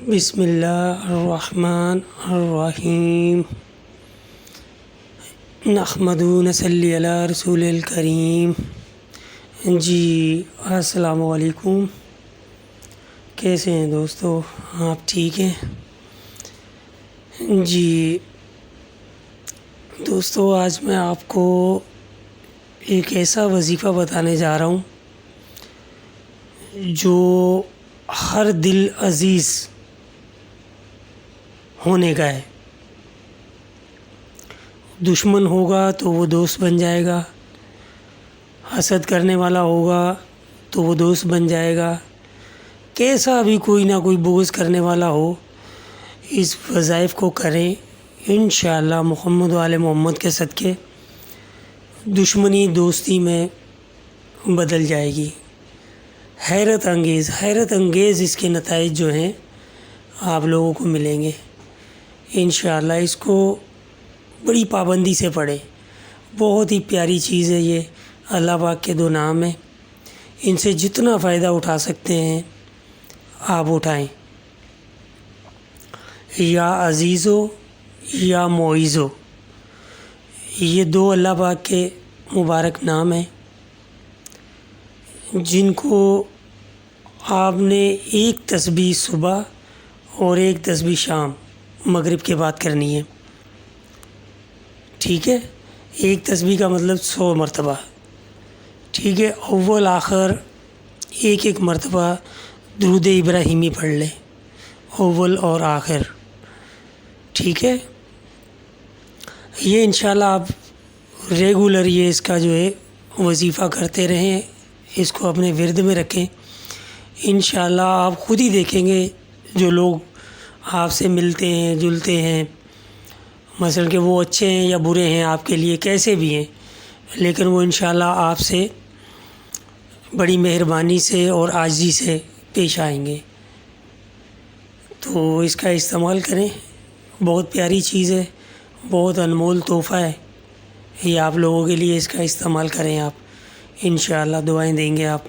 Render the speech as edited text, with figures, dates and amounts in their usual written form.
بسم اللہ الرحمن الرحیم نحمدہ نصلی علی رسول الکریم۔ جی السلام علیکم، کیسے ہیں دوستو؟ آپ ٹھیک ہیں؟ جی دوستو، آج میں آپ کو ایک ایسا وظیفہ بتانے جا رہا ہوں جو ہر دل عزیز ہونے کا ہے۔ دشمن ہوگا تو وہ دوست بن جائے گا، حسد کرنے والا ہوگا تو وہ دوست بن جائے گا، کیسا بھی کوئی نہ کوئی بغض کرنے والا ہو، اس وظائف کو کریں، انشاءاللہ محمد و آل محمد کے صدقے دشمنی دوستی میں بدل جائے گی۔ حیرت انگیز اس کے نتائج جو ہیں آپ لوگوں کو ملیں گے انشاءاللہ۔ اس کو بڑی پابندی سے پڑھیں، بہت ہی پیاری چیز ہے یہ۔ اللہ پاک کے دو نام ہیں، ان سے جتنا فائدہ اٹھا سکتے ہیں آپ اٹھائیں۔ یا عزیزو یا معیزو، یہ دو اللہ پاک کے مبارک نام ہیں جن کو آپ نے ایک تسبیح صبح اور ایک تسبیح شام مغرب کے بعد کرنی ہے، ٹھیک ہے؟ ایک تسبیح کا مطلب 100 مرتبہ، ٹھیک ہے؟ اول آخر ایک مرتبہ درود ابراہیمی پڑھ لیں، اول اور آخر، ٹھیک ہے؟ یہ انشاءاللہ آپ ریگولر یہ اس کا جو ہے وظیفہ کرتے رہیں، اس کو اپنے ورد میں رکھیں۔ انشاءاللہ آپ خود ہی دیکھیں گے جو لوگ آپ سے ملتے ہیں جلتے ہیں، مثلا کہ وہ اچھے ہیں یا برے ہیں آپ کے لیے، کیسے بھی ہیں، لیکن وہ انشاءاللہ آپ سے بڑی مہربانی سے اور عاجزی سے پیش آئیں گے۔ تو اس کا استعمال کریں، بہت پیاری چیز ہے، بہت انمول تحفہ ہے یہ آپ لوگوں کے لیے، اس کا استعمال کریں آپ، انشاءاللہ دعائیں دیں گے آپ۔